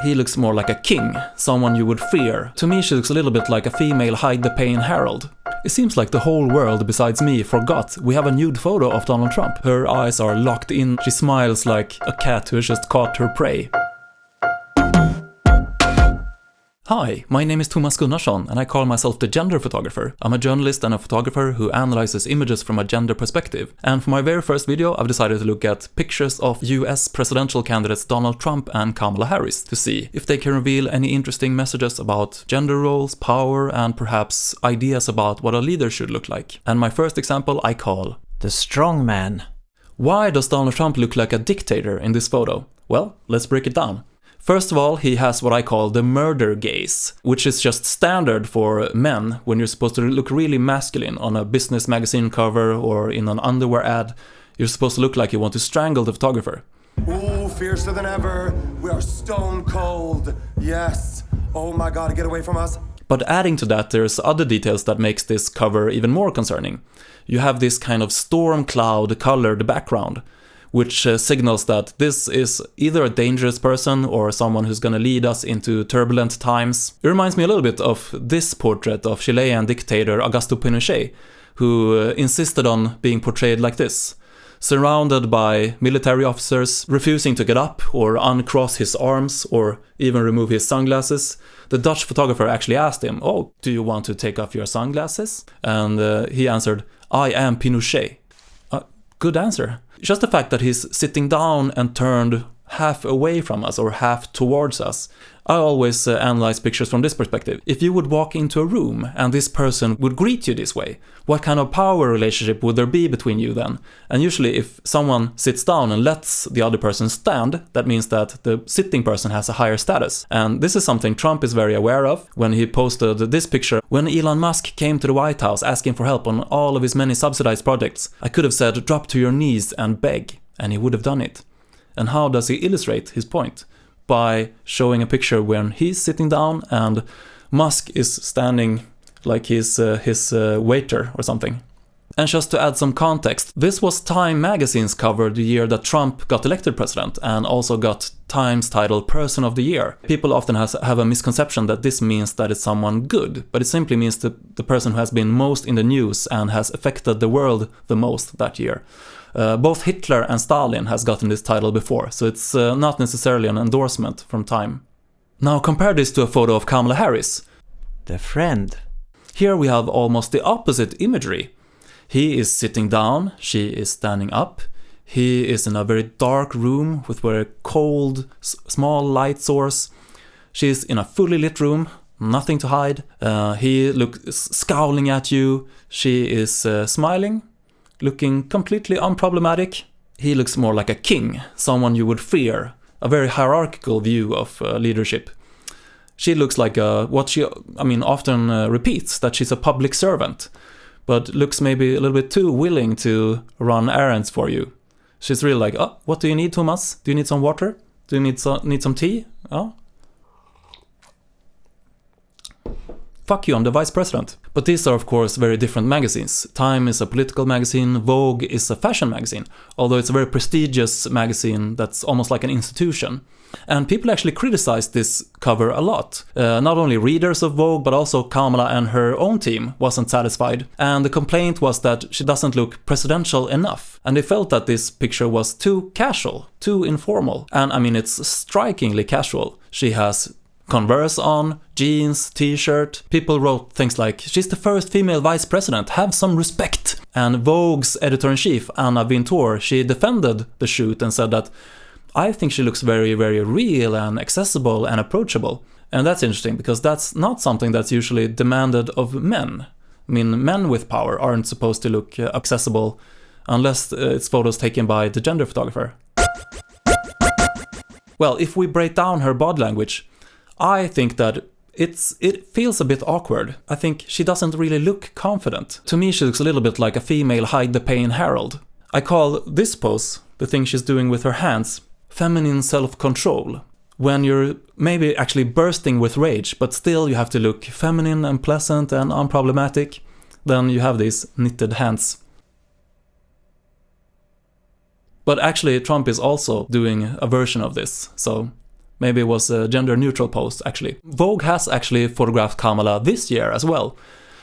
He looks more like a king, someone you would fear. To me, she looks a little bit like a female Hide the Pain Herald. It seems like the whole world besides me forgot we have a nude photo of Donald Trump. Her eyes are locked in, she smiles like a cat who has just caught her prey. Hi, my name is Tomas Gunnarsson and I call myself the gender photographer. I'm a journalist and a photographer who analyzes images from a gender perspective. And for my very first video, I've decided to look at pictures of US presidential candidates Donald Trump and Kamala Harris to see if they can reveal any interesting messages about gender roles, power, and perhaps ideas about what a leader should look like. And my first example I call the Strongman. Why does Donald Trump look like a dictator in this photo? Well, let's break it down. First of all, he has what I call the murder gaze, which is just standard for men when you're supposed to look really masculine on a business magazine cover or in an underwear ad. You're supposed to look like you want to strangle the photographer. Ooh, fiercer than ever. We are stone cold. Yes. Oh my God, get away from us. But adding to that, there's other details that makes this cover even more concerning. You have this kind of storm cloud colored background, which signals that this is either a dangerous person or someone who's going to lead us into turbulent times. It reminds me a little bit of this portrait of Chilean dictator Augusto Pinochet, who insisted on being portrayed like this, surrounded by military officers, refusing to get up or uncross his arms or even remove his sunglasses. The Dutch photographer actually asked him, "Oh, do you want to take off your sunglasses?" And he answered, "I am Pinochet." Good answer. Just the fact that he's sitting down and turned half away from us or half towards us. I always analyze pictures from this perspective. If you would walk into a room and this person would greet you this way, what kind of power relationship would there be between you then? And usually if someone sits down and lets the other person stand, that means that the sitting person has a higher status. And this is something Trump is very aware of when he posted this picture. When Elon Musk came to the White House asking for help on all of his many subsidized projects, I could have said drop to your knees and beg, and he would have done it. And how does he illustrate his point? By showing a picture when he's sitting down and Musk is standing like his waiter or something. And just to add some context, this was Time magazine's cover the year that Trump got elected president and also got Time's title Person of the Year. People often have a misconception that this means that it's someone good, but it simply means the person who has been most in the news and has affected the world the most that year. Both Hitler and Stalin has gotten this title before, so it's not necessarily an endorsement from Time. Now compare this to a photo of Kamala Harris. The friend. Here we have almost the opposite imagery. He is sitting down, she is standing up. He is in a very dark room with very cold, small light source. She is in a fully lit room, nothing to hide. He looks scowling at you. She is smiling, looking completely unproblematic. He looks more like a king, someone you would fear, a very hierarchical view of leadership. She looks like what she often repeats, that she's a public servant, but looks maybe a little bit too willing to run errands for you. She's really like, "Oh, what do you need, Tomas? Do you need some water? Do you need some tea? Oh. Fuck you, I'm the vice president." But these are of course very different magazines. Time is a political magazine, Vogue is a fashion magazine, although it's a very prestigious magazine that's almost like an institution. And people actually criticized this cover a lot. Not only readers of Vogue, but also Kamala and her own team wasn't satisfied. And the complaint was that she doesn't look presidential enough. And they felt that this picture was too casual, too informal. And it's strikingly casual. She has Converse on, jeans, t-shirt. People wrote things like, "She's the first female vice president, have some respect." And Vogue's editor-in-chief, Anna Wintour, she defended the shoot and said that, "I think she looks very, very real and accessible and approachable." And that's interesting because that's not something that's usually demanded of men. Men with power aren't supposed to look accessible unless it's photos taken by the gender photographer. Well, if we break down her body language, I think that it feels a bit awkward. I think she doesn't really look confident. To me, she looks a little bit like a female Hide the Pain Herald. I call this pose, the thing she's doing with her hands, feminine self-control. When you're maybe actually bursting with rage, but still you have to look feminine and pleasant and unproblematic, then you have these knitted hands. But actually, Trump is also doing a version of this, so Maybe it was a gender-neutral post, actually. Vogue has actually photographed Kamala this year as well.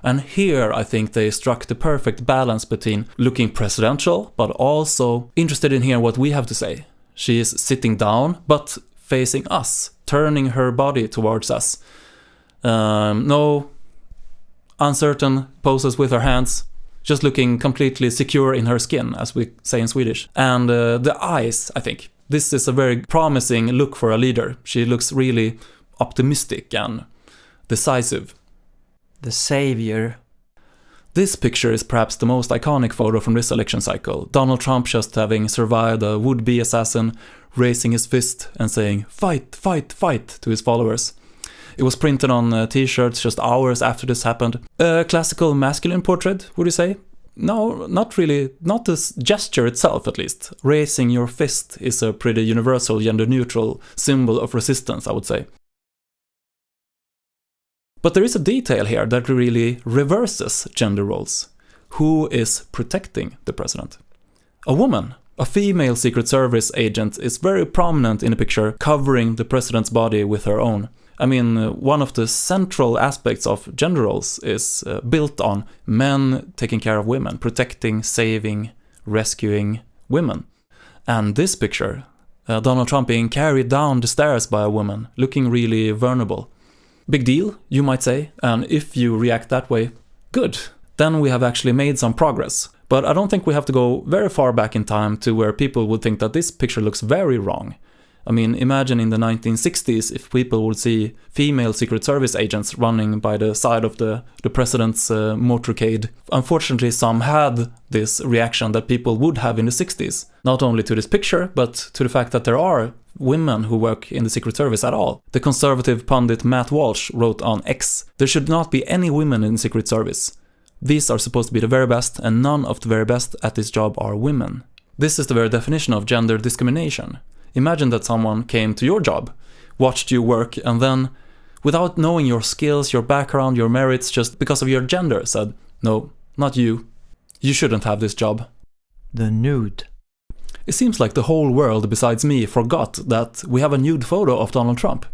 And here I think they struck the perfect balance between looking presidential, but also interested in hearing what we have to say. She is sitting down, but facing us, turning her body towards us. No uncertain poses with her hands, just looking completely secure in her skin, as we say in Swedish. And the eyes, I think. This is a very promising look for a leader. She looks really optimistic and decisive. The Saviour. This picture is perhaps the most iconic photo from this election cycle. Donald Trump just having survived a would-be assassin, raising his fist and saying, "Fight, fight, fight," to his followers. It was printed on t-shirts just hours after this happened. A classical masculine portrait, would you say? No, not really. Not this gesture itself, at least. Raising your fist is a pretty universal, gender-neutral symbol of resistance, I would say. But there is a detail here that really reverses gender roles. Who is protecting the president? A woman. A female Secret Service agent is very prominent in the picture, covering the president's body with her own. I mean, one of the central aspects of gender roles is built on men taking care of women, protecting, saving, rescuing women. And this picture, Donald Trump being carried down the stairs by a woman, looking really vulnerable. Big deal, you might say, and if you react that way, good. Then we have actually made some progress. But I don't think we have to go very far back in time to where people would think that this picture looks very wrong. I mean, imagine in the 1960s if people would see female Secret Service agents running by the side of the president's motorcade. Unfortunately, some had this reaction that people would have in the 60s. Not only to this picture, but to the fact that there are women who work in the Secret Service at all. The conservative pundit Matt Walsh wrote on X, "There should not be any women in the Secret Service. These are supposed to be the very best, and none of the very best at this job are women." This is the very definition of gender discrimination. Imagine that someone came to your job, watched you work, and then, without knowing your skills, your background, your merits, just because of your gender, said, "No, not you. You shouldn't have this job." The Nude. It seems like the whole world besides me forgot that we have a nude photo of Donald Trump.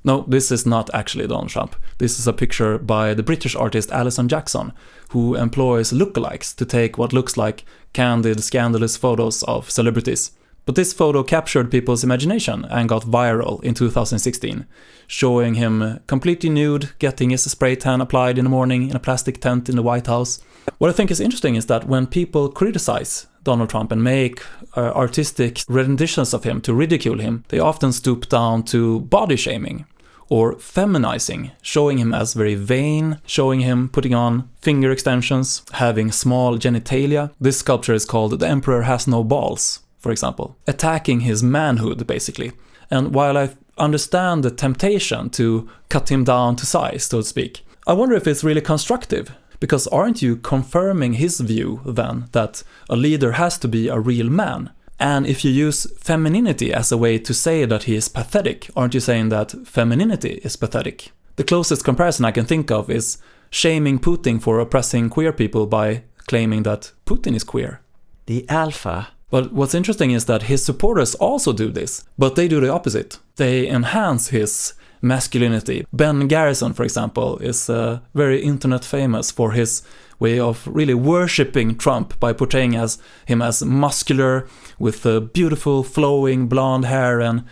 No, this is not actually Donald Trump. This is a picture by the British artist Alison Jackson, who employs lookalikes to take what looks like candid, scandalous photos of celebrities. But this photo captured people's imagination and got viral in 2016, showing him completely nude, getting his spray tan applied in the morning in a plastic tent in the White House. What I think is interesting is that when people criticize Donald Trump and make artistic renditions of him to ridicule him, they often stoop down to body shaming or feminizing, showing him as very vain, showing him putting on finger extensions, having small genitalia. This sculpture is called "The Emperor Has No Balls," for example, attacking his manhood, basically. And while I understand the temptation to cut him down to size, so to speak, I wonder if it's really constructive. Because aren't you confirming his view, then, that a leader has to be a real man? And if you use femininity as a way to say that he is pathetic, aren't you saying that femininity is pathetic? The closest comparison I can think of is shaming Putin for oppressing queer people by claiming that Putin is queer. The Alpha. But what's interesting is that his supporters also do this, but they do the opposite. They enhance his masculinity. Ben Garrison, for example, is very internet famous for his way of really worshipping Trump by portraying him as muscular with beautiful flowing blonde hair and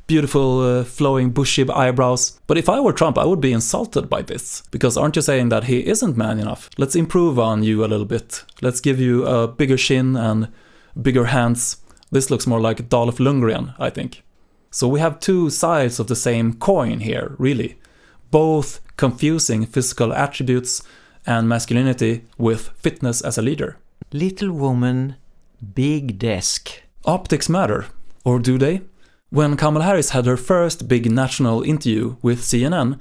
beautiful flowing bushy eyebrows. But if I were Trump, I would be insulted by this, because aren't you saying that he isn't man enough? Let's improve on you a little bit. Let's give you a bigger chin and bigger hands. This looks more like Dolph Lundgren, I think. So we have two sides of the same coin here, really. Both confusing physical attributes and masculinity with fitness as a leader. Little woman, big desk. Optics matter, or do they? When Kamala Harris had her first big national interview with CNN,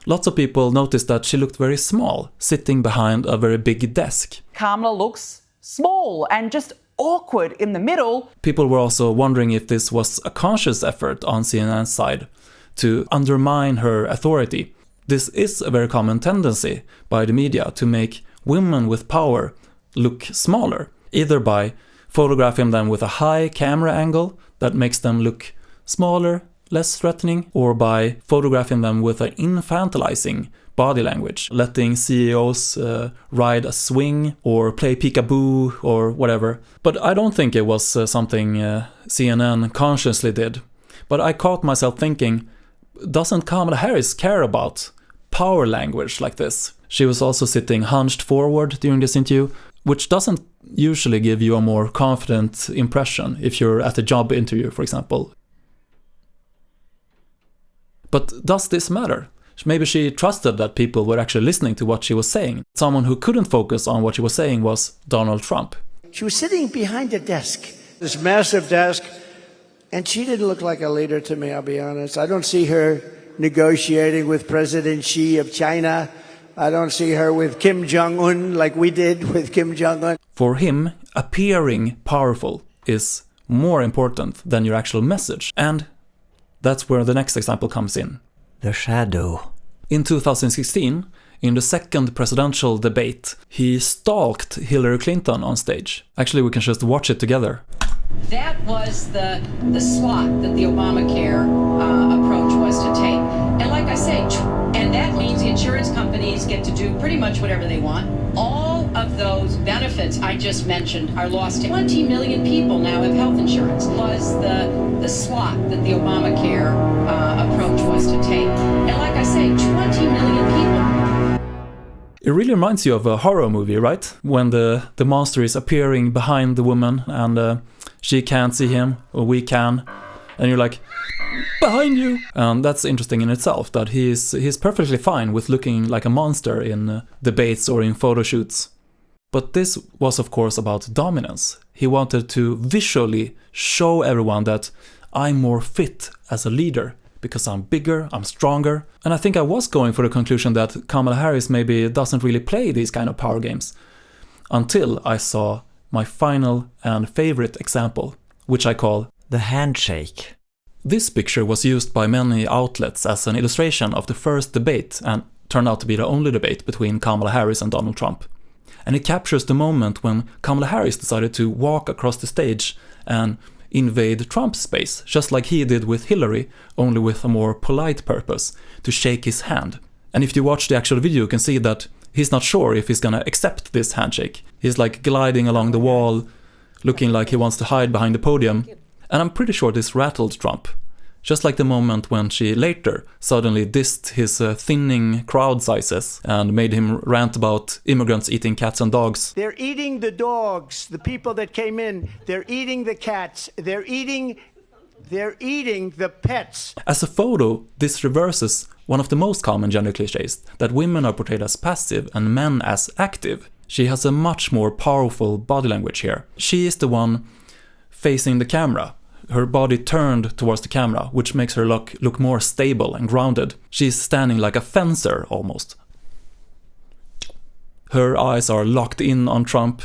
lots of people noticed that she looked very small, sitting behind a very big desk. Kamala looks small and just awkward in the middle. People were also wondering if this was a conscious effort on CNN's side to undermine her authority. This is a very common tendency by the media to make women with power look smaller, either by photographing them with a high camera angle that makes them look smaller, less threatening, or by photographing them with an infantilizing body language, letting CEOs ride a swing or play peekaboo or whatever. But I don't think it was something CNN consciously did. But I caught myself thinking, doesn't Kamala Harris care about power language like this? She was also sitting hunched forward during this interview, which doesn't usually give you a more confident impression if you're at a job interview, for example. But does this matter? Maybe she trusted that people were actually listening to what she was saying. Someone who couldn't focus on what she was saying was Donald Trump. She was sitting behind a desk, this massive desk, and she didn't look like a leader to me, I'll be honest. I don't see her negotiating with President Xi of China. I don't see her with Kim Jong-un like we did with Kim Jong-un. For him, appearing powerful is more important than your actual message. And that's where the next example comes in. The shadow. In 2016, in the second presidential debate, he stalked Hillary Clinton on stage. Actually, we can just watch it together. That was the slot that the Obamacare approach was to take. And like I say, and that means the insurance companies get to do pretty much whatever they want. All of those benefits I just mentioned are lost. 20 million people now have health insurance. Was the slot that the Obamacare approach was to take. And like I say, 20 million people. It really reminds you of a horror movie, right? When the monster is appearing behind the woman and she can't see him, or we can, and you're like, behind you! And that's interesting in itself, that he's perfectly fine with looking like a monster in debates or in photo shoots. But this was of course about dominance. He wanted to visually show everyone that I'm more fit as a leader, because I'm bigger, I'm stronger. And I think I was going for the conclusion that Kamala Harris maybe doesn't really play these kind of power games, until I saw my final and favorite example, which I call The handshake. This picture was used by many outlets as an illustration of the first debate, and turned out to be the only debate between Kamala Harris and Donald Trump. And it captures the moment when Kamala Harris decided to walk across the stage and invade Trump's space, just like he did with Hillary, only with a more polite purpose, to shake his hand. And if you watch the actual video, you can see that he's not sure if he's gonna accept this handshake. He's like gliding along the wall, looking like he wants to hide behind the podium. And I'm pretty sure this rattled Trump. Just like the moment when she later suddenly dissed his thinning crowd sizes and made him rant about immigrants eating cats and dogs. They're eating the dogs, the people that came in. They're eating the cats. They're eating the pets. As a photo, this reverses one of the most common gender cliches, that women are portrayed as passive and men as active. She has a much more powerful body language here. She is the one facing the camera. Her body turned towards the camera, which makes her look more stable and grounded. She's standing like a fencer, almost. Her eyes are locked in on Trump,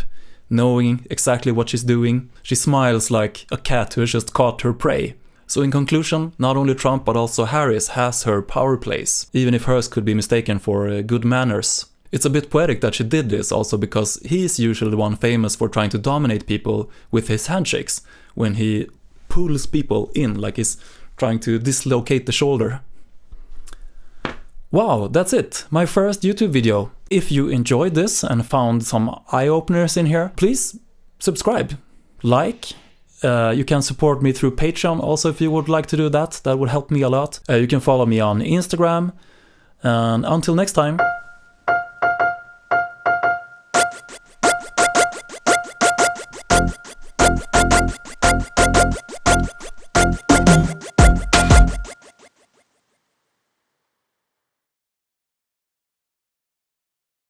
knowing exactly what she's doing. She smiles like a cat who has just caught her prey. So in conclusion, not only Trump but also Harris has her power plays, even if hers could be mistaken for good manners. It's a bit poetic that she did this also because he's usually the one famous for trying to dominate people with his handshakes, when he pulls people in like he's trying to dislocate the shoulder. Wow, that's it. My first YouTube video. If you enjoyed this and found some eye-openers in here, please subscribe, like. You can support me through Patreon also if you would like to do that. That would help me a lot. You can follow me on Instagram. And until next time.